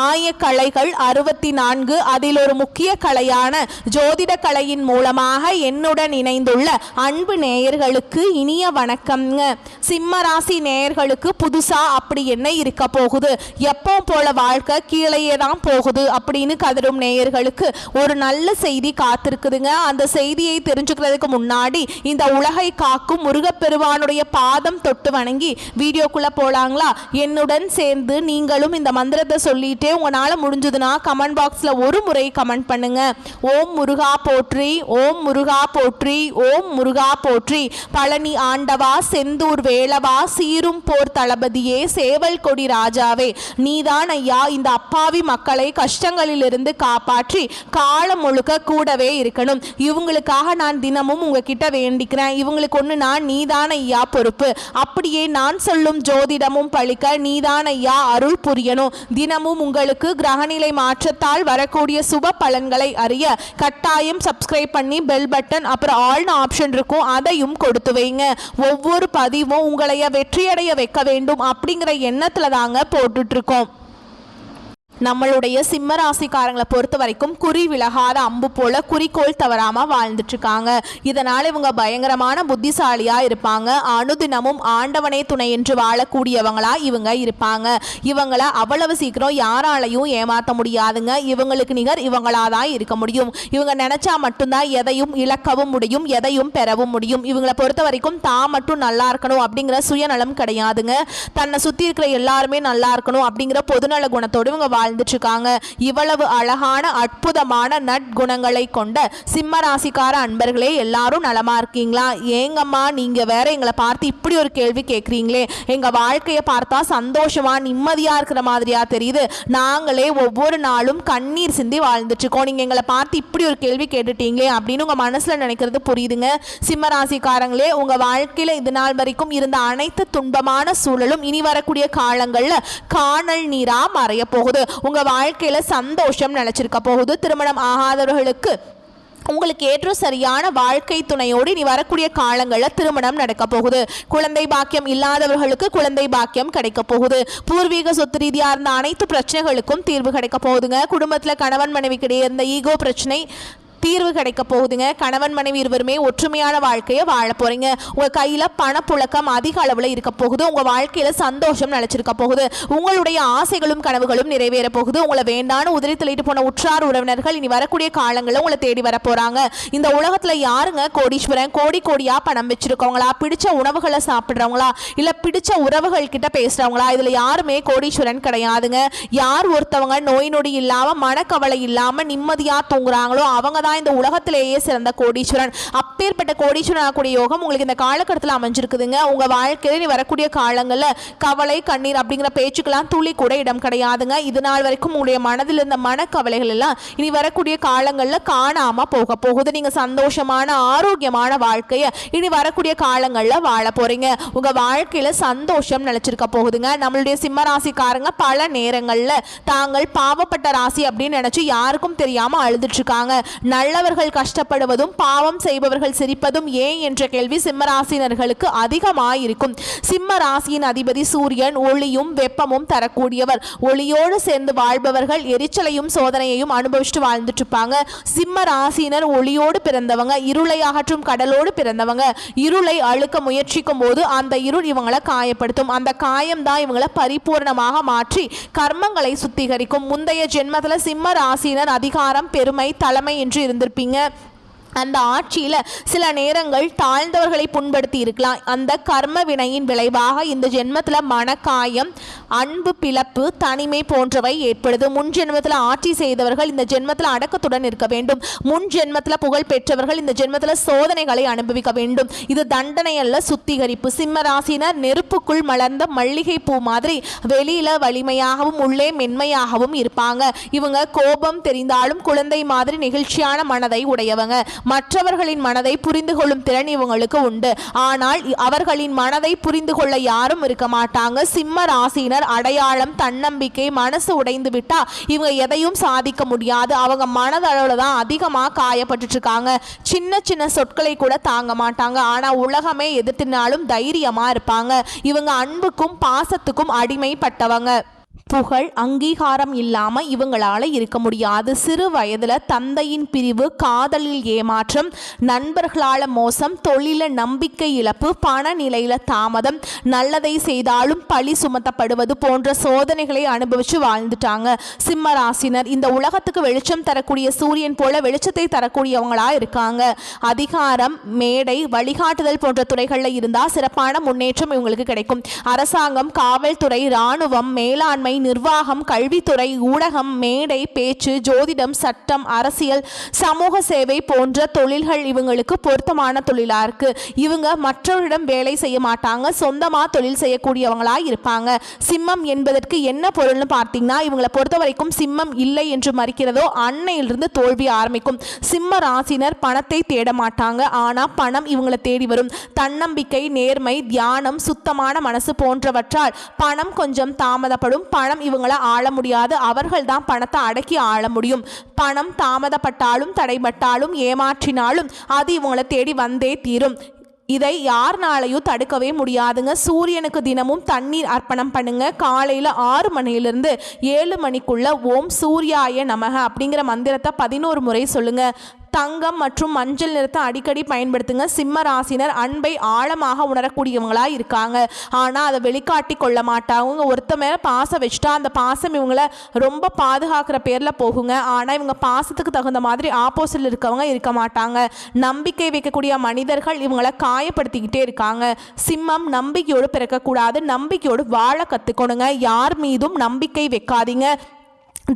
ஆயக்கலைகள் 64 அதில் ஒரு முக்கிய கலையான ஜோதிட கலையின் மூலமாக என்னுடன் இணைந்துள்ள அன்பு நேயர்களுக்கு இனிய வணக்கம்ங்க. சிம்மராசி நேயர்களுக்கு புதுசா அப்படி என்ன இருக்க போகுது, எப்போ போல வாழ்க்கை கீழேயே தான் போகுது அப்படின்னு கதரும் நேயர்களுக்கு ஒரு நல்ல செய்தி காத்திருக்குதுங்க. அந்த செய்தியை தெரிஞ்சுக்கிறதுக்கு முன்னாடி இந்த உலகை காக்கும் முருகப்பெருமானுடைய பாதம் தொட்டு வணங்கி வீடியோக்குள்ள போலாங்களா? என்னுடன் சேர்ந்து நீங்களும் இந்த மந்திரத்தை சொல்லி உங்களால முடிஞ்சதுன்னா கமெண்ட் பாக்ஸ்ல ஒரு முறை கமெண்ட் பண்ணுங்க. ஓம் முருகா போற்றி, ஓம் முருகா போற்றி, ஓம் முருகா போற்றி. பழனி ஆண்டவா, செந்தூர் வேளவா, சீரும் போர் தளபதியே, சேவல் கொடி ராஜாவே, நீதான் ஐயா இந்த அப்பாவி மக்களை கஷ்டங்களிலிருந்து காப்பாற்றி காலம் முழுக்க கூடவே இருக்கணும். இவங்களுக்காக நான் தினமும் உங்ககிட்ட வேண்டிக்கிறேன். இவங்களுக்கு ஒன்று நான் நீதான் ஐயா பொறுப்பு. அப்படியே நான் சொல்லும் ஜோதிடமும் பழிக்க நீதான் ஐயா அருள் புரியணும். தினமும் உங்களுக்கு கிரகநிலை மாற்றத்தால் வரக்கூடிய சுப பலன்களை அறிய கட்டாயம் சப்ஸ்கிரைப் பண்ணி பெல் பட்டன் அப்புறம் ஆல்னு ஆப்ஷன் இருக்கும், அதையும் கொடுத்து வைங்க. ஒவ்வொரு பதிவும் உங்களைய வெற்றியடைய வைக்க வேண்டும் அப்படிங்கிற எண்ணத்துல தாங்க போட்டுட்டு இருக்கோம். நம்மளுடைய சிம்மராசிக்காரங்களை பொறுத்த வரைக்கும் குறி விலகாத அம்பு போல குறிக்கோள் தவறாமல் வாழ்ந்துட்டு இருக்காங்க. இதனால் இவங்க பயங்கரமான புத்திசாலியாக இருப்பாங்க. அனுதினமும் ஆண்டவனே துணை என்று வாழக்கூடியவங்களா இவங்க இருப்பாங்க. இவங்களை அவ்வளவு சீக்கிரம் யாராலையும் ஏமாற்ற முடியாதுங்க. இவங்களுக்கு நிகர் இவங்களா தான் இருக்க முடியும். இவங்க நினைச்சா மட்டும்தான் எதையும் இழக்கவும் முடியும், எதையும் பெறவும் முடியும். இவங்களை பொறுத்த வரைக்கும் தான் மட்டும் நல்லா இருக்கணும் அப்படிங்கிற சுயநலம் கிடையாதுங்க. தன்னை சுற்றி இருக்கிற எல்லாருமே நல்லா இருக்கணும் அப்படிங்கிற பொதுநல குணத்தோடு இவங்க வாழ்ந்துட்டுருக்காங்க. இவ்வளவு அழகான அற்புதமான நற்குணங்களை கொண்ட சிம்மராசிக்கார அன்பர்களே, எல்லாரும் நலமா இருக்கீங்களா? ஏங்கம்மா நீங்க வேற எங்களை பார்த்து இப்படி ஒரு கேள்வி கேட்குறீங்களே, எங்க வாழ்க்கையை பார்த்தா சந்தோஷமா நிம்மதியா இருக்கிற மாதிரியா தெரியுது, நாங்களே ஒவ்வொரு நாளும் கண்ணீர் சிந்தி வாழ்ந்துட்டு இருக்கோம், நீங்க எங்களை பார்த்து இப்படி ஒரு கேள்வி கேட்டுட்டீங்களே அப்படின்னு உங்க மனசுல நினைக்கிறது புரியுதுங்க. சிம்மராசிக்காரங்களே, உங்க வாழ்க்கையில இது நாள் வரைக்கும் இருந்த அனைத்து துன்பமான சூழலும் இனி வரக்கூடிய காலங்கள்ல காணல் நீரா மறைய போகுது. உங்க வாழ்க்கையில சந்தோஷம் நிலைச்சிருக்க போகுது. திருமணம் ஆகாதவர்களுக்கு உங்களுக்கு ஏற்ற சரியான வாழ்க்கை துணையோடு இனி வரக்கூடிய காலங்களில் திருமணம் நடக்க போகுது. குழந்தை பாக்கியம் இல்லாதவர்களுக்கு குழந்தை பாக்கியம் கிடைக்க போகுது. பூர்வீக சொத்து ரீதியாக இருந்த அனைத்து பிரச்சனைகளுக்கும் தீர்வு கிடைக்க போகுதுங்க. குடும்பத்தில் கணவன் மனைவிக்கிடையே இருந்த ஈகோ பிரச்சனை தீர்வு கிடைக்க போகுதுங்க. கணவன் மனைவி இருவருமே ஒற்றுமையான வாழ்க்கையை வாழ போறீங்க. உங்க கையில பணப்புழக்கம் அதிக அளவுல இருக்க போகுது. உங்க வாழ்க்கையில சந்தோஷம் நிலைச்சிருக்க போகுது. உங்களுடைய ஆசைகளும் கனவுகளும் நிறைவேற போகுது. உங்களை வேண்டான உதிரி தள்ளிட்டு போன உற்றார் உறவினர்கள் இனி வரக்கூடிய காலங்களில் உங்களை தேடி வர போறாங்க. இந்த உலகத்துல யாருங்க கோடீஸ்வரன்? கோடி கோடியா பணம் வச்சிருக்கவங்களா, பிடிச்ச உணவுகளை சாப்பிடுறவங்களா, இல்ல பிடிச்ச உறவுகள் கிட்ட பேசுறவங்களா? இதுல யாருமே கோடீஸ்வரன் கிடையாதுங்க. யார் ஒருத்தவங்க நோய் நொடி இல்லாம மனக்கவலை இல்லாம நிம்மதியா தூங்குறாங்களோ அவங்க தான் இந்த உலகத்திலேயே சிறந்த கோடீஸ்வரன். அப்பேற்பட்ட கோடீஸ்வரன் ஆகக்கூடிய யோகம் உங்களுக்கு இந்த காலகட்டத்தில் அமைஞ்சிருக்குதுங்க. உங்க வாழ்க்கையில நீ வரக்கூடிய காலங்களில் கவலை கண்ணீர் அப்படிங்கிற பேச்சுக்கெல்லாம் துளி கூட இடம் கிடையாதுங்க. இது நாள் வரைக்கும் உங்களுடைய மனதில் இருந்த மனக்கவலைகள் எல்லாம் இனி வரக்கூடிய காலங்களில் காணாம போக போகுது. நீங்க சந்தோஷமான ஆரோக்கியமான வாழ்க்கையை இனி வரக்கூடிய காலங்களில் வாழ போறீங்க. உங்க வாழ்க்கையில சந்தோஷம் நிலைச்சிருக்க போகுதுங்க. நம்மளுடைய சிம்மராசிக்காரங்க பல நேரங்களில் தாங்கள் பாவப்பட்ட ராசி அப்படின்னு நினைச்சு யாருக்கும் தெரியாம அழுதுட்டு இருக்காங்க. நல்லவர்கள் கஷ்டப்படுவதும் பாவம் செய்பவர்கள் சிரிப்பதும் ஏன் என்ற கேள்வி சிம்மராசினர்களுக்கு அதிகமாயிருக்கும். சிம்ம ராசியின் அதிபதி சூரியன் ஒளியும் வெப்பமும் தரக்கூடியவர். ஒளியோடு சேர்ந்து வாழ்பவர்கள் எரிச்சலையும் சோதனையையும் அனுபவிச்சுட்டு வாழ்ந்துட்டு இருப்பாங்க. சிம்ம ராசியினர் ஒளியோடு பிறந்தவங்க, இருளை அகற்றும் கடலோடு பிறந்தவங்க. இருளை அழுக்க முயற்சிக்கும் போது அந்த இருள் இவங்களை காயப்படுத்தும். அந்த காயம் தான் இவங்களை பரிபூர்ணமாக மாற்றி கர்மங்களை சுத்திகரிக்கும். முந்தைய ஜென்மத்தில் சிம்ம ராசியினர் அதிகாரம், பெருமை, தலைமை என்று இருந்திருப்பீங்க. அந்த ஆட்சியில் சில நேரங்கள் தாழ்ந்தவர்களை புண்படுத்தி இருக்கலாம். அந்த கர்ம வினையின் விளைவாக இந்த ஜென்மத்தில் மனக்காயம், அன்பு பிளப்பு, தனிமை போன்றவை ஏற்படுது. முன் ஜென்மத்தில் ஆட்சி செய்தவர்கள் இந்த ஜென்மத்தில் அடக்கத்துடன் இருக்க வேண்டும். முன் ஜென்மத்தில் புகழ் பெற்றவர்கள் இந்த ஜென்மத்தில் சோதனைகளை அனுபவிக்க வேண்டும். இது தண்டனை அல்ல, சுத்திகரிப்பு. சிம்ம ராசினர் நெருப்புக்குள் மலர்ந்த மல்லிகை பூ மாதிரி வெளியில வலிமையாகவும் உள்ளே மென்மையாகவும் இருப்பாங்க. இவங்க கோபம் தெரிந்தாலும் குழந்தை மாதிரி நெகிழ்ச்சியான மனதை உடையவங்க. மற்றவர்களின் மனதை புரிந்து கொள்ளும் திறன் இவங்களுக்கு உண்டு. ஆனால் அவர்களின் மனதை புரிந்து கொள்ள யாரும் இருக்க மாட்டாங்க. சிம்ம ராசியினர் அடையாளம், தன்னம்பிக்கை, மனசு உடைந்து விட்டா இவங்க எதையும் சாதிக்க முடியாது. அவங்க மனதளவுல தான் அதிகமாக காயப்பட்டு இருக்காங்க. சின்ன சின்ன சொற்களை கூட தாங்க மாட்டாங்க. ஆனா உலகமே எதிர்த்தினாலும் தைரியமா இருப்பாங்க. இவங்க அன்புக்கும் பாசத்துக்கும் அடிமைப்பட்டவங்க. புகழ் அங்கீகாரம் இல்லாம இவங்களால இருக்க முடியாது. சிறு வயதுல தந்தையின் பிரிவு, காதலில் ஏமாற்றம், நண்பர்களால மோசம், தொழில நம்பிக்கை இழப்பு, பண நிலையில தாமதம், நல்லதை செய்தாலும் பழி சுமத்தப்படுவது போன்ற சோதனைகளை அனுபவிச்சு வாழ்ந்துட்டாங்க. சிம்ம ராசினர் இந்த உலகத்துக்கு வெளிச்சம் தரக்கூடிய சூரியன் போல வெளிச்சத்தை தரக்கூடியவங்களா இருக்காங்க. அதிகாரம், மேடை, வழிகாட்டுதல் போன்ற துறைகளில் இருந்தா சிறப்பான முன்னேற்றம் இவங்களுக்கு கிடைக்கும். அரசாங்கம், காவல்துறை, இராணுவம், மேலாண்மை, நிர்வாகம், கல்வித்துறை, ஊடகம், மேடை பேச்சு, ஜோதிடம், சட்டம், அரசியல், சமூக சேவை போன்ற தொழில்கள் இவங்களுக்கு பொருத்தமான தொழிலா இருக்கு. இவங்க மற்றவரிடம் வேலை செய்ய மாட்டாங்க, சொந்தமா தொழில் செய்யக்கூடியவங்களா இருப்பாங்க. சிம்மம் என்பதற்கு என்ன பொருள்னு பார்த்தீங்கன்னா, இவங்களை பொறுத்த வரைக்கும் சிம்மம் இல்லை என்று மறிக்கிறதோ அன்னையிலிருந்து தோல்வி ஆரம்பிக்கும். சிம்ம ராசினர் பணத்தை தேட மாட்டாங்க, ஆனா பணம் இவங்களை தேடி வரும். தன்னம்பிக்கை, நேர்மை, தியானம், சுத்தமான மனசு போன்றவற்றால் பணம் கொஞ்சம் தாமதப்படும். பணம் இவங்களை ஆள முடியாது, அவர்கள் தான் பணத்தை அடக்கி ஆள முடியும். பணம் தாமதப்பட்டாலும் தடைபட்டாலும் ஏமாற்றினாலும் அது இவங்களை தேடி வந்தே தீரும். இதை யாருனாலையும் தடுக்கவே முடியாதுங்க. சூரியனுக்கு தினமும் தண்ணீர் அர்ப்பணம் பண்ணுங்க. காலையில் 6 மணிலிருந்து 7 மணிக்குள்ள ஓம் சூர்யாய நமக அப்படிங்கிற மந்திரத்தை 11 முறை சொல்லுங்க. தங்கம் மற்றும் மஞ்சள் நிறத்தை அடிக்கடி பயன்படுத்துங்க. சிம்ம ராசினர் அன்பை ஆழமாக உணரக்கூடியவங்களா இருக்காங்க, ஆனால் அதை வெளிக்காட்டி கொள்ள மாட்டாங்க. ஒருத்த மேலே பாசம் வச்சுட்டா அந்த பாசம் இவங்களை ரொம்ப பாதுகாக்கிற பேரில் போகுங்க. ஆனால் இவங்க பாசத்துக்கு தகுந்த மாதிரி ஆப்போசிட்டில் இருக்கவங்க இருக்க மாட்டாங்க. நம்பிக்கை வைக்கக்கூடிய மனிதர்கள் இவங்களை காயப்படுத்திக்கிட்டே இருக்காங்க. சிம்மம் நம்பிக்கையோடு பிறக்கக்கூடாது, நம்பிக்கையோடு வாழ கற்றுக்கணுங்க. யார் மீதும் நம்பிக்கை வைக்காதீங்க,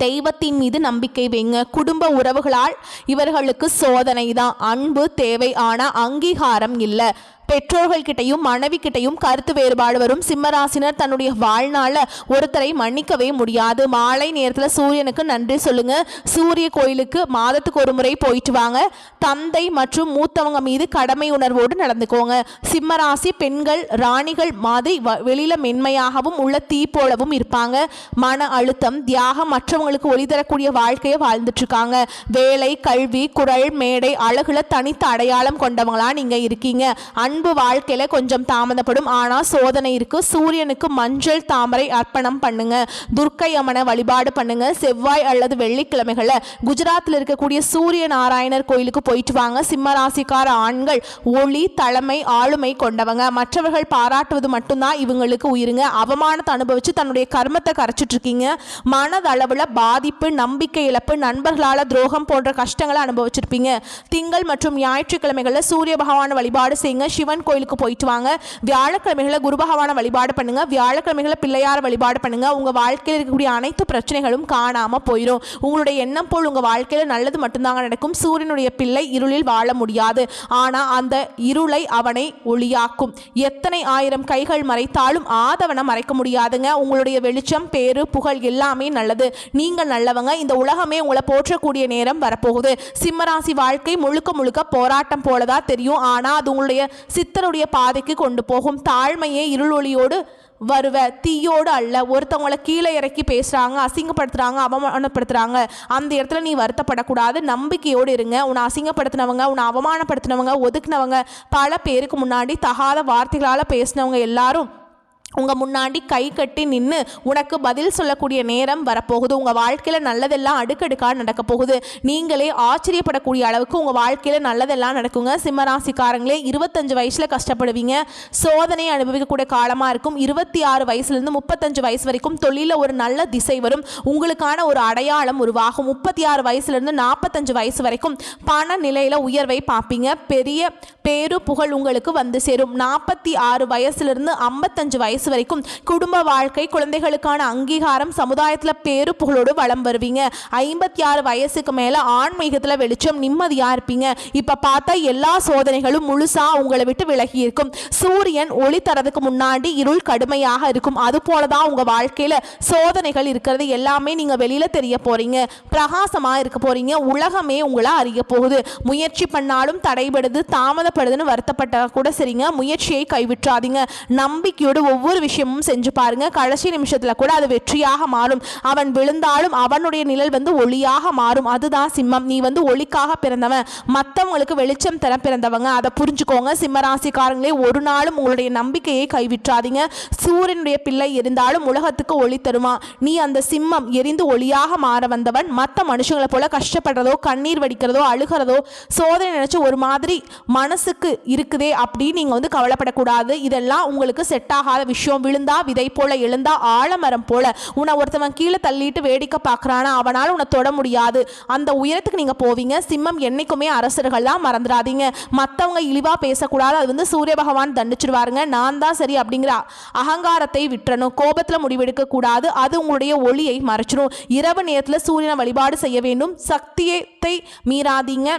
தெய்வத்தின் மீது நம்பிக்கை வைங்க. குடும்ப உறவுகளால் இவர்களுக்கு சோதனை தான். அன்பு தேவை, ஆனால் அங்கீகாரம் இல்லை. பெற்றோர்கள்கிட்டையும் மனைவி கிட்டையும் கருத்து வேறுபாடு வரும். சிம்மராசினர் தன்னுடைய வாழ்நாள ஒருத்தரை மன்னிக்கவே முடியாது. மாலை நேரத்தில் சூரியனுக்கு நன்றி சொல்லுங்க. சூரிய கோயிலுக்கு மாதத்துக்கு ஒரு முறை போயிட்டு வாங்க. தந்தை மற்றும் மூத்தவங்க மீது கடமை உணர்வோடு நடந்துக்கோங்க. சிம்மராசி பெண்கள் ராணிகள் மாதிரி வெளியில மென்மையாகவும் உள்ள தீ போலவும் இருப்பாங்க. மன அழுத்தம், தியாகம், மற்றவங்களுக்கு ஒளி தரக்கூடிய வாழ்க்கையை வாழ்ந்துட்டு இருக்காங்க. வேலை, கல்வி, குரல், மேடை, அழகுல தனித்த அடையாளம் கொண்டவங்களா நீங்க இருக்கீங்க. அன்பு வாழ்க்கையில கொஞ்சம் தாமதப்படும், ஆனா சோதனை இருக்கு. சூரியனுக்கு மஞ்சள் தாமரை அர்ப்பணம் பண்ணுங்க. துர்க்கை அம்மனை வழிபாடு பண்ணுங்க. செவ்வாய் அல்லது வெள்ளிக்கிழமைகளை குஜராத்தில் இருக்கக்கூடிய சூரிய நாராயணர் கோயிலுக்கு போயிட்டு வாங்க. சிம்மராசிக்கார ஆண்கள் ஒளி, தலைமை, ஆளுமை கொண்டவங்க. மற்றவர்கள் பாராட்டுவது மட்டும்தான் இவங்களுக்கு உயிருங்க. அவமானத்தை அனுபவிச்சு தன்னுடைய கர்மத்தை கரைச்சிட்டு இருக்கீங்க. மனதளவுல பாதிப்பு, நம்பிக்கை இழப்பு, நண்பர்களால துரோகம் போன்ற கஷ்டங்களை அனுபவிச்சிருப்பீங்க. திங்கள் மற்றும் ஞாயிற்றுக்கிழமைகளில் சூரிய பகவான் வழிபாடு செய்யுங்க. சிவன் கோயிலுக்கு போயிட்டு வாங்க. வியாழக்கிழமைகளை குரு பகவான வழிபாடு பண்ணுங்க. வியாழக்கிழமைகளை பிள்ளையார் வழிபாடு பண்ணுங்க. உங்க வாழ்க்கையில் இருக்கக்கூடிய அனைத்து பிரச்சனைகளும் காணாம போயிடும். உங்களுடைய எண்ணம் போல் உங்க வாழ்க்கையில நல்லது மட்டும்தாங்க நடக்கும். சூரியனுடைய பிள்ளை இருளில் வாழ முடியாது, ஆனா அந்த இருளை அவனை ஒளியாக்கும். எத்தனை ஆயிரம் கைகள் மறைத்தாலும் ஆதவனை மறைக்க முடியாதுங்க. உங்களுடைய வெளிச்சம், பேரு, புகழ் எல்லாமே நல்லது. நீங்க நல்லவங்க. இந்த உலகமே உங்களை போற்றக்கூடிய நேரம் வரப்போகுது. சிம்மராசி வாழ்க்கை முழுக்க முழுக்க போராட்டம் போலதான் தெரியும், ஆனா அது உங்களுடைய சித்தருடைய பாதைக்கு கொண்டு போகும். தாழ்மையே இருள் ஒளியோடு வருவ, தீயோடு அல்ல. ஒருத்தவங்களை கீழே இறக்கி பேசுகிறாங்க, அசிங்கப்படுத்துகிறாங்க, அவமானப்படுத்துகிறாங்க, அந்த இடத்துல நீ வருத்தப்படக்கூடாது. நம்பிக்கையோடு இருங்க. உன்னை அசிங்கப்படுத்தினவங்க, உன்னை அவமானப்படுத்தினவங்க, ஒதுக்குனவங்க, பல பேருக்கு முன்னாடி தகாத வார்த்தைகளால் பேசினவங்க எல்லாரும் உங்கள் முன்னாடி கை கட்டி நின்று உனக்கு பதில் சொல்லக்கூடிய நேரம் வரப்போகுது. உங்கள் வாழ்க்கையில் நல்லதெல்லாம் அடுக்கடுக்காக நடக்க போகுது. நீங்களே ஆச்சரியப்படக்கூடிய அளவுக்கு உங்கள் வாழ்க்கையில் நல்லதெல்லாம் நடக்குங்க. சிம்மராசிக்காரங்களே 25 வயசில் கஷ்டப்படுவீங்க. சோதனை அனுபவிக்கக்கூடிய காலமாக இருக்கும். 26 வயசுலேருந்து 35 வயசு வரைக்கும் தொழிலில் ஒரு நல்ல திசை வரும். உங்களுக்கான ஒரு அடையாளம் உருவாகும். 36 வயசுலேருந்து 45 வயசு வரைக்கும் பண நிலையில் உயர்வை பார்ப்பீங்க. பெரிய பேரு புகழ் உங்களுக்கு வந்து சேரும். 46 வயசுலேருந்து 55 வயசு வரைக்கும் குடும்ப வாழ்க்கை, குழந்தைகளுக்கான அங்கீகாரம், சமுதாயத்தில் பேரு புகழோடு வளம் வருவீங்க. 56 வயசுக்கு மேலே ஆன்மீகத்தில் வெளிச்சம், நிம்மதியாக இருப்பீங்க. இப்போ பார்த்தா எல்லா சோதனைகளும் முழுசாக உங்களை விட்டு விலகி இருக்கும். சூரியன் ஒளி தரதுக்கு முன்னாடி இருள் கடுமையாக இருக்கும். அது போல தான் உங்கள் வாழ்க்கையில் சோதனைகள் இருக்கிறது. எல்லாமே நீங்கள் வெளியில் தெரிய போகிறீங்க, பிரகாசமாக இருக்க போகிறீங்க. உலகமே உங்களை அறிய போகுது. முயற்சி பண்ணாலும் தடைபடுது, தாமதப்படுதுன்னு வருத்தப்பட்ட கூட சரிங்க, முயற்சியை கைவிட்டுறாதீங்க. நம்பிக்கையோடு ஒவ்வொரு ஒவ்வொரு விஷயமும் செஞ்சு பாருங்க, கடைசி நிமிஷத்துல கூட அது வெற்றியாக மாறும். அவன் விழுந்தாலும் அவனுடைய நிழல் வந்து ஒளியாக மாறும். அதுதான் சிம்மம். நீ வந்து ஒளிக்காக பிறந்தவன், மற்றவங்களுக்கு வெளிச்சம் தர பிறந்தவங்க. அதை புரிஞ்சுக்கோங்க. சிம்மராசிக்காரங்களே, ஒரு நாளும் உங்களுடைய நம்பிக்கையை கைவிற்றாதீங்க. சூரியனுடைய பிள்ளை இருந்தாலும் உலகத்துக்கு ஒளி தருமா. நீ அந்த சிம்மம் எரிந்து ஒளியாக மாற வந்தவன். மற்ற மனுஷங்களை போல கஷ்டப்படுறதோ, கண்ணீர் வடிக்கிறதோ, அழுகிறதோ, சோதனை நினைச்சு ஒரு மாதிரி மனசுக்கு இருக்குதே அப்படின்னு நீங்க வந்து கவலைப்படக்கூடாது. இதெல்லாம் உங்களுக்கு செட் ஆகாத விஷயம். விழுந்தா விதை போல, எழுந்தா ஆலமரம் போல. உன்னை ஒருத்தவன் கீழே தள்ளிட்டு வேடிக்கை பார்க்கறானா, அவனால் உன்னை தொட முடியாது. அந்த உயரத்துக்கு நீங்க போவீங்க. சிம்மம் என்னைக்குமே அரசர்கள் தான், மறந்துடாதீங்க. மற்றவங்க இழிவா பேசக்கூடாது. அது வந்து சூரிய பகவான் தண்டிச்சிருவாருங்க. நான் தான் சரி அப்படிங்கிற அகங்காரத்தை விட்டுறணும். கோபத்தில் முடிவெடுக்க கூடாது. அது உங்களுடைய ஒளியை மறைச்சிடும். இரவு நேரத்தில் சூரியனை வழிபாடு செய்ய வேண்டும். சக்தியத்தை மீறாதீங்க.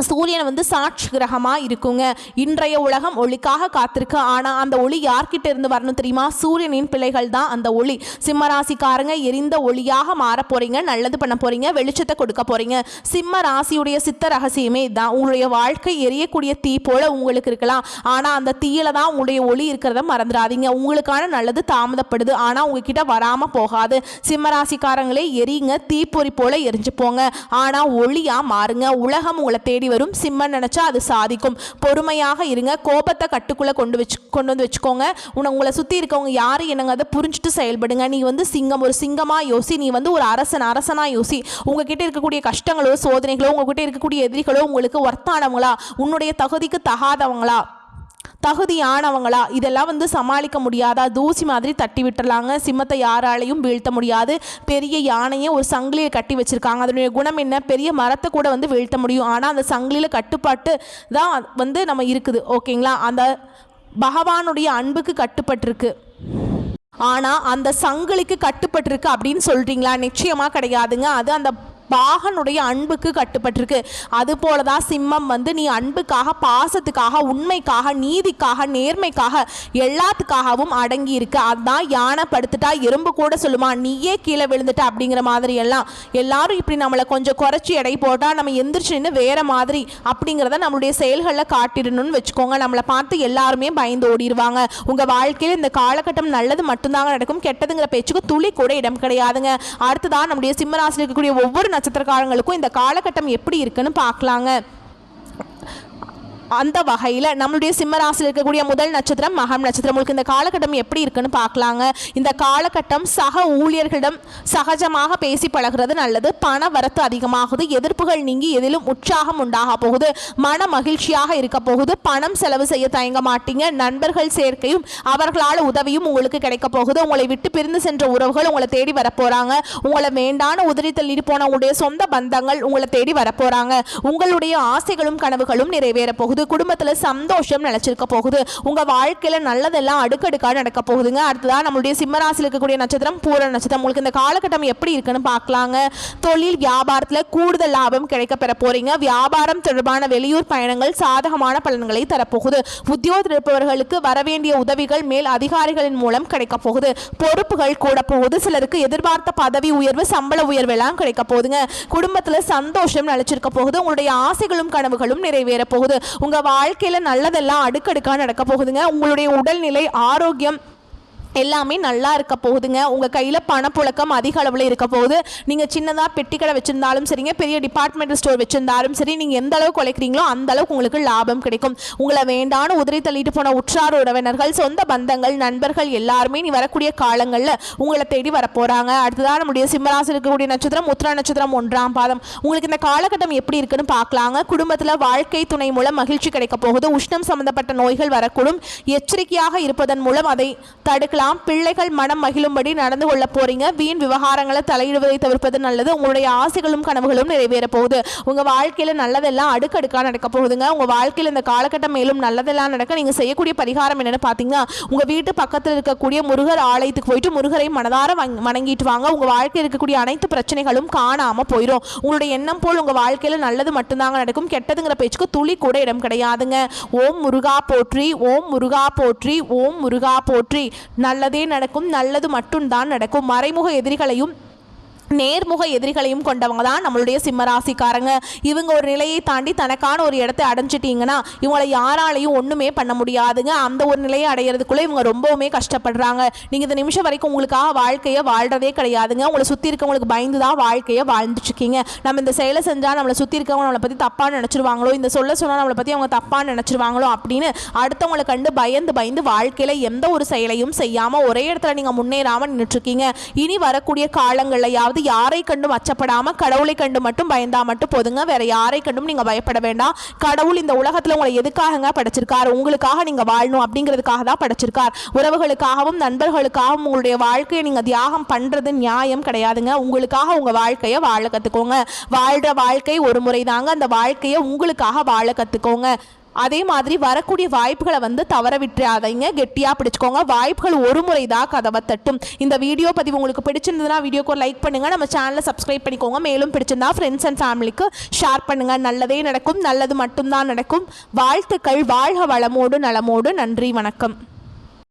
சூரியன் வந்து சாட்சி கிரகமாக இருக்குங்க. இன்றைய உலகம் ஒளிக்காக காத்திருக்கு. ஆனால் அந்த ஒளி யார்கிட்ட இருந்து வரணும் தெரியுமா? சூரியனின் பிள்ளைகள் தான் அந்த ஒளி. சிம்மராசிக்காரங்க எரிந்த ஒளியாக மாற போறீங்க. நல்லது பண்ண போறீங்க. வெளிச்சத்தை கொடுக்க போறீங்க. சிம்ம ராசியுடைய சித்த ரகசியமே தான். உங்களுடைய வாழ்க்கை எரியக்கூடிய தீ போல உங்களுக்கு இருக்கலாம். ஆனால் அந்த தீயில தான் உங்களுடைய ஒளி இருக்கிறத மறந்துடாதீங்க. உங்களுக்கான நல்லது தாமதப்படுது, ஆனால் உங்ககிட்ட வராமல் போகாது. சிம்மராசிக்காரங்களே, எரியுங்க. தீப்பொறி போல எரிஞ்சு போங்க. ஆனால் ஒளியா மாறுங்க. உலகம் உங்களை தேடி வரும். சிம்மன் நினைச்சா அது சாதிக்கும். பொறுமையாக இருங்க. கோபத்தை கட்டுக்குள்ள கொண்டு வந்து வச்சுக்கோங்க. உங்களை சுத்தி இருக்கவங்க யாரு என்னங்க அதை புரிஞ்சுட்டு செயல்படுங்க. நீ வந்து சிங்கம், ஒரு சிங்கமா யோசி. நீ வந்து ஒரு அரசனா யோசி. உங்ககிட்ட இருக்கக்கூடிய கஷ்டங்களோ, சோதனைகளோ, உங்ககிட்ட இருக்கக்கூடிய எதிரிகளோ உங்களுக்கு ஒர்த்தானவங்களா, உன்னுடைய தகுதிக்கு தகாதவங்களா, தகுதியானவங்களா, இதெல்லாம் வந்து சமாளிக்க முடியாதா? தூசி மாதிரி தட்டி விட்டுறலாங்க. சிம்மத்தை யாராலையும் வீழ்த்த முடியாது. பெரிய யானையை ஒரு சங்கிலியை கட்டி வச்சிருக்காங்க. அதனுடைய குணம் என்ன? பெரிய மரத்தை கூட வந்து வீழ்த்த முடியும். ஆனால் அந்த சங்கிலியில் கட்டுப்பாட்டு தான் வந்து நம்ம இருக்குது. ஓகேங்களா? அந்த பகவானுடைய அன்புக்கு கட்டுப்பட்டிருக்கு. ஆனால் அந்த சங்கிலிக்கு கட்டுப்பட்டிருக்கு அப்படின்னு சொல்கிறீங்களா? நிச்சயமாக கிடையாதுங்க. அது அந்த பாகனுடைய அன்புக்கு கட்டுப்பட்டிருக்கு. அது போலதான் சிம்மம் வந்து நீ அன்புக்காக, பாசத்துக்காக, உண்மைக்காக, நீதிக்காக, நேர்மைக்காக, எல்லாத்துக்காகவும் அடங்கி இருக்கு. அதுதான் யானை படுத்துட்டா எறும்பு கூட சொல்லுமா, நீயே கீழே விழுந்துட்ட அப்படிங்கிற மாதிரி எல்லாம். எல்லாரும் இப்படி நம்மளை கொஞ்சம் குறைச்சி எடை போட்டால் நம்ம எந்திரிச்சு நின்று வேற மாதிரி அப்படிங்கிறத நம்மளுடைய செயல்களில் காட்டிடணும்னு வச்சுக்கோங்க. நம்மளை பார்த்து எல்லாருமே பயந்து ஓடிடுவாங்க. உங்கள் வாழ்க்கையில் இந்த காலகட்டம் நல்லது மட்டும்தாங்க நடக்கும். கெட்டதுங்கிற பேச்சுக்கு துளி கூட இடம் கிடையாதுங்க. அடுத்ததான் நம்முடைய சிம்மராசியில் இருக்கக்கூடிய ஒவ்வொரு நட்சத்திரக்காரங்களுக்கும் இந்த காலகட்டம் எப்படி இருக்குன்னு பார்க்கலாங்க. அந்த வகையில் நம்மளுடைய சிம்மராசியில் இருக்கக்கூடிய முதல் நட்சத்திரம் மகம் நட்சத்திரம். உங்களுக்கு இந்த காலகட்டம் எப்படி இருக்குன்னு பார்க்கலாங்க. இந்த காலகட்டம் சக ஊழியர்களிடம் சகஜமாக பேசி பழகிறது நல்லது. பண வரத்து அதிகமாகுது. எதிர்ப்புகள் நீங்கி எதிலும் உற்சாகம் உண்டாக போகுது. மன மகிழ்ச்சியாக இருக்க போகுது. பணம் செலவு செய்ய தயங்க மாட்டீங்க. நண்பர்கள் சேர்க்கையும் அவர்களால் உதவியும் உங்களுக்கு கிடைக்க போகுது. உங்களை விட்டு பிரிந்து சென்ற உறவுகள் உங்களை தேடி வரப்போறாங்க. உங்களை வேண்டான உதறி தள்ளிட்டு போன உங்களுடைய சொந்த பந்தங்கள் உங்களை தேடி வரப்போறாங்க. உங்களுடைய ஆசைகளும் கனவுகளும் நிறைவேற போகுது. குடும்பத்துல சந்தோஷம் நிலைச்சிருக்க போகுது. உங்க வாழ்க்கையில நல்லதெல்லாம் அடுக்கடுக்கா நடக்க போகுதுங்க. அடுத்ததான் நம்மளுடைய சிம்மராசியில் இருக்கக்கூடிய நட்சத்திரம் பூர நட்சத்திரம். உங்களுக்கு இந்த காலகட்டம் எப்படி இருக்குன்னு பார்க்கலாங்க. தொழில் வியாபாரத்துல கூடுதல் லாபம் கிடைக்க பெற போறீங்க. வியாபாரம் தொடர்பான வெளியூர் பயணங்கள் சாதகமான பலன்களை தரப்போகுது. உத்தியோகத்தில் இருப்பவர்களுக்கு வரவேண்டிய உதவிகள் மேல் அதிகாரிகளின் மூலம் கிடைக்க போகுது. பொறுப்புகள் கூட போகுது. சிலருக்கு எதிர்பார்த்த பதவி உயர்வு, சம்பள உயர்வு எல்லாம் கிடைக்க போகுதுங்க. குடும்பத்துல சந்தோஷம் நிலைச்சிருக்க போகுது. உங்களுடைய ஆசைகளும் கனவுகளும் நிறைவேற போகுது. உங்க வாழ்க்கையில நல்லதெல்லாம் அடுக்கடுக்கா நடக்க போகுதுங்க. உங்களுடைய உடல்நிலை, ஆரோக்கியம் எல்லாமே நல்லா இருக்க போகுதுங்க. உங்கள் கையில் பணப்புழக்கம் அதிக அளவில் இருக்க போகுது. நீங்கள் சின்னதாக பெட்டி கடை வச்சுருந்தாலும் சரிங்க, பெரிய டிபார்ட்மெண்டல் ஸ்டோர் வச்சுருந்தாலும் சரி, நீங்கள் எந்த அளவுக்கு உழைக்கிறீங்களோ அந்த அளவுக்கு உங்களுக்கு லாபம் கிடைக்கும். உங்களை வேண்டான உதறி தள்ளிட்டு போன உற்றார் உறவினர்கள், சொந்த பந்தங்கள், நண்பர்கள் எல்லாருமே நீ வரக்கூடிய காலங்களில் உங்களை தேடி வரப்போகிறாங்க. அடுத்ததான் நம்முடைய சிம்மராசியில் இருக்கக்கூடிய நட்சத்திரம் உத்திர நட்சத்திரம் 1ஆம் பாதம். உங்களுக்கு இந்த காலகட்டம் எப்படி இருக்குன்னு பார்க்கலாங்க. குடும்பத்தில் வாழ்க்கை துணை மூலம் மகிழ்ச்சி கிடைக்க போகுது. உஷ்ணம் சம்பந்தப்பட்ட நோய்கள் வரக்கூடும். எச்சரிக்கையாக இருப்பதன் மூலம் அதை தடுக்கலாம். பிள்ளைகள் மனம் மகிழும்படி நடந்து கொள்ள போறீங்க. வீண் விவகாரங்களை தலையிடுவதை தவிர்ப்பது நல்லது. உங்களுடைய ஆசைகளும் கனவுகளும் நிறைவேற போகுது. உங்க வாழ்க்கையில நல்லதெல்லாம் அடுக்கடுக்கா நடக்க போகுதுங்க. உங்க வாழ்க்கையில இந்த காலகட்டம் மேலும் நல்லதெல்லாம் நடக்க நீங்க செய்யக்கூடிய பரிகாரம் என்னன்னு பாத்தீங்கன்னா, உங்க வீட்டு பக்கத்தில் இருக்கக்கூடிய முருகர் ஆலயத்துக்கு போயிட்டு முருகரை மனதார வணங்கிட்டு வாங்க. உங்க வாழ்க்கையில் இருக்கக்கூடிய அனைத்து பிரச்சனைகளும் காணாம போயிடும். உங்களுடைய எண்ணம் போல் உங்க வாழ்க்கையில நல்லது மட்டும்தாங்க நடக்கும். கெட்டதுங்கிற பேச்சுக்கு துளி கூட இடம் கிடையாதுங்க. ஓம் முருகா போற்றி, ஓம் முருகா போற்றி, ஓம் முருகா போற்றி. நல்லதே நடக்கும். நல்லது மட்டும்தான் நடக்கும். மறைமுக எதிரிகளையும் நேர்முக எதிரிகளையும் கொண்டவங்க தான் நம்மளுடைய சிம்மராசிக்காரங்க. இவங்க ஒரு நிலையை தாண்டி தனக்கான ஒரு இடத்தை அடைஞ்சிட்டிங்கன்னா இவங்களை யாராலையும் ஒன்றுமே பண்ண முடியாதுங்க. அந்த ஒரு நிலையை அடையிறதுக்குள்ளே இவங்க ரொம்பவுமே கஷ்டப்படுறாங்க. நீங்கள் இந்த நிமிஷம் வரைக்கும் உங்களுக்காக வாழ்க்கையை வாழ்கிறதே கிடையாதுங்க. உங்களை சுற்றி இருக்கவங்களுக்கு பயந்து தான் வாழ்க்கையை வாழ்ந்துட்டுருக்கீங்க. நம்ம இந்த செயலை செஞ்சால் நம்மளை சுற்றி இருக்கவங்க நம்மளை பற்றி தப்பாக நினச்சிருவாங்களோ, இந்த சொல்ல சொன்னால் நம்மளை பற்றி அவங்க தப்பாக நினச்சிருவாங்களோ அப்படின்னு அடுத்தவங்களை கண்டு பயந்து வாழ்க்கையில் எந்த ஒரு செயலையும் செய்யாமல் ஒரே இடத்துல நீங்கள் முன்னேறாமல் நின்றுட்டுருக்கீங்க. இனி வரக்கூடிய காலங்கள்லையாவது யாரை கண்டும் அச்சப்படாம கடவுளை கண்டு மட்டும் பயந்தா மட்டும் போதுங்க. வேற யாரை கண்டும் நீங்க பயப்பட வேண்டாம். கடவுள் இந்த உலகத்துல உங்களை எதுக்காக படைச்சிருக்கார்? உங்களுக்காக நீங்க வாழணும் அப்படிங்கிறதுக்காக தான் படைச்சிருக்கார். உறவுகளுக்காகவும் நண்பர்களுக்காகவும் உங்களுடைய வாழ்க்கையை நீங்க தியாகம் பண்றது நியாயம் கிடையாதுங்க. உங்களுக்காக உங்க வாழ்க்கையை வாழ கத்துக்கோங்க. வாழ்ற வாழ்க்கை ஒரு முறை தாங்க. அந்த வாழ்க்கையை உங்களுக்காக வாழ கத்துக்கோங்க. அதே மாதிரி வரக்கூடிய வாய்ப்புகளை தவற விட்டுறாதீங்க. கெட்டியாக பிடிச்சிக்கோங்க. வாய்ப்புகள் ஒரு முறை தான் கதவை தட்டும். இந்த வீடியோ பதிவு உங்களுக்கு பிடிச்சிருந்ததுன்னா வீடியோக்கு ஒரு லைக் பண்ணுங்கள். நம்ம சேனலை சப்ஸ்கிரைப் பண்ணிக்கோங்க. மேலும் பிடிச்சிருந்தா ஃப்ரெண்ட்ஸ் அண்ட் ஃபேமிலிக்கு ஷேர் பண்ணுங்கள். நல்லதே நடக்கும். நல்லது மட்டும்தான் நடக்கும். வாழ்த்துக்கள். வாழ்க வளமோடு நலமோடு. நன்றி. வணக்கம்.